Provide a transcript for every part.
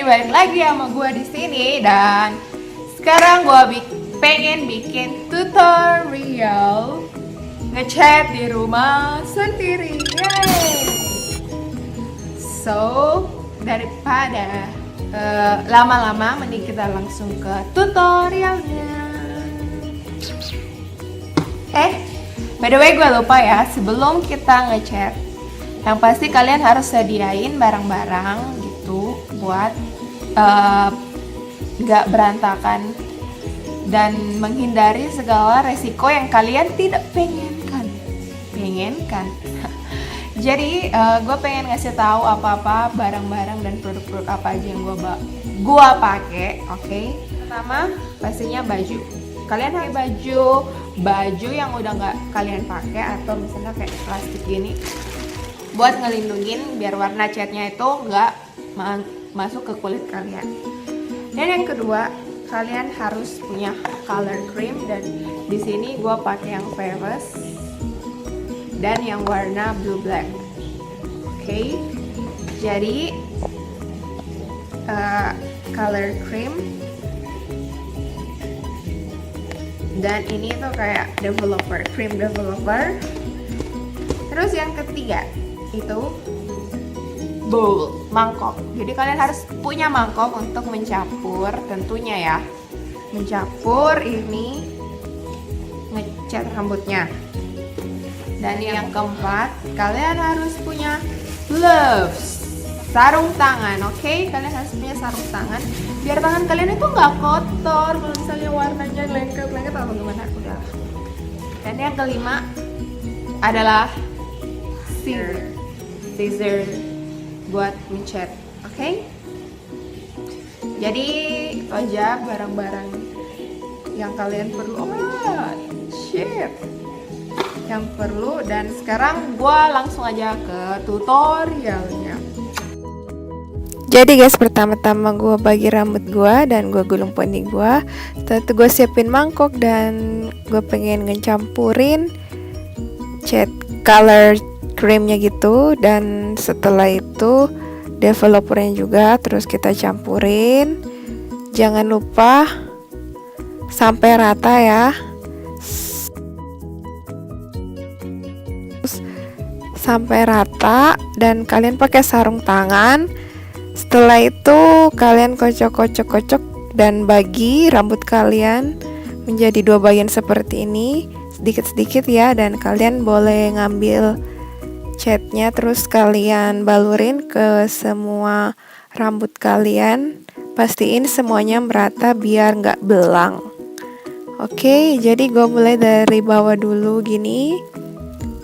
balik lagi sama gue di sini dan sekarang gue pengen bikin tutorial ngecat di rumah sendiri. Yeay. So daripada lama-lama, mending kita langsung ke tutorialnya. By the way, gue lupa ya, sebelum kita ngecat, yang pasti kalian harus sediain barang-barang gitu buat nggak berantakan dan menghindari segala resiko yang kalian tidak pengenkan. Jadi gue pengen ngasih tahu apa-apa barang-barang dan produk-produk apa aja yang gue pakai. Oke. Pertama pastinya baju. Kalian pakai baju yang udah nggak kalian pakai atau misalnya kayak plastik gini buat ngelindungin biar warna catnya itu nggak masuk ke kulit kalian. Dan yang kedua, kalian harus punya color cream, dan di sini gue pakai yang Famous dan yang warna blue black. Oke. Jadi color cream dan ini tuh kayak cream developer. Terus yang ketiga itu bowl, mangkok. Jadi kalian harus punya mangkok untuk mencampur, tentunya ya, mencampur ini ngecat rambutnya. Dan yang keempat, kalian harus punya gloves, sarung tangan. Oke, kalian harus punya sarung tangan biar tangan kalian itu nggak kotor kalau misalnya warnanya lengket atau gimana. Udah. Dan yang kelima adalah scissor buat mencat. Oke? Jadi itu aja barang-barang yang kalian perlu. Yang perlu. Dan sekarang gue langsung aja ke tutorialnya. Jadi guys, pertama-tama gue bagi rambut gue dan gue gulung poni gue. Setelah itu gue siapin mangkok dan gue pengen ngecampurin cat color creamnya gitu. Dan setelah itu developernya juga terus kita campurin. Jangan lupa sampai rata ya. Sampai rata dan kalian pakai sarung tangan. Setelah itu kalian kocok dan bagi rambut kalian menjadi dua bagian seperti ini, sedikit-sedikit ya, dan kalian boleh ngambil catnya terus kalian balurin ke semua rambut kalian. Pastiin semuanya merata biar nggak belang. Oke, jadi gue mulai dari bawah dulu gini.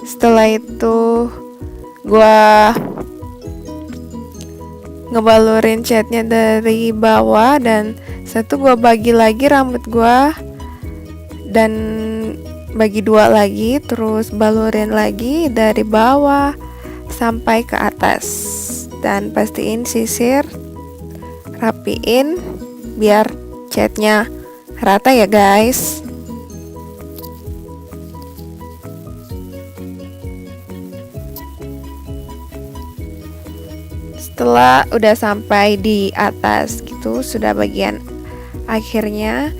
Setelah itu gue ngebalurin catnya dari bawah, dan satu gue bagi lagi rambut gue dan bagi dua lagi, terus balurin lagi dari bawah sampai ke atas, dan pastiin sisir, rapiin biar catnya rata ya guys. Setelah udah sampai di atas gitu, sudah bagian akhirnya,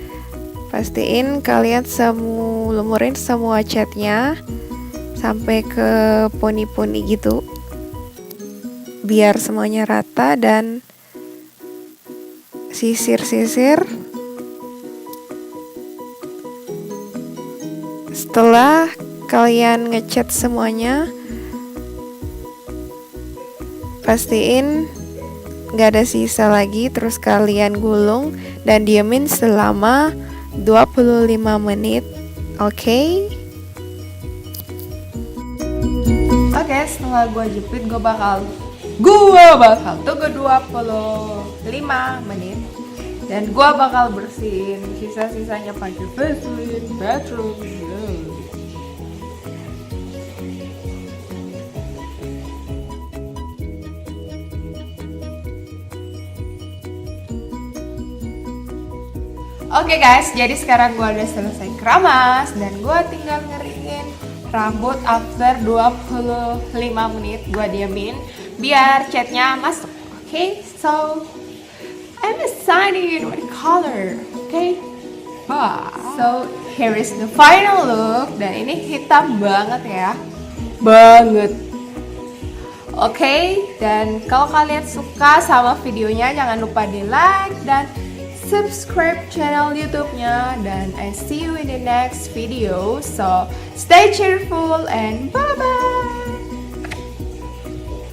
pastiin kalian lumurin semua catnya sampai ke poni-poni gitu biar semuanya rata, dan sisir-sisir. Setelah kalian ngecat semuanya, pastiin gak ada sisa lagi, terus kalian gulung dan diemin selama 25 menit. Oke, setelah gue jepit, gue bakal tunggu 25 menit dan gue bakal bersihin sisa-sisanya pakai Vaseline bathroom. Oke guys, jadi sekarang gue udah selesai keramas dan gue tinggal ngeringin rambut. After 25 menit gue diamin biar catnya masuk. Oke, so I'm assigning it what color, okay? So here is the final look, dan ini hitam banget ya, banget. Oke, dan kalau kalian suka sama videonya jangan lupa di like dan subscribe channel YouTube-nya, dan I see you in the next video. So stay cheerful and bye bye.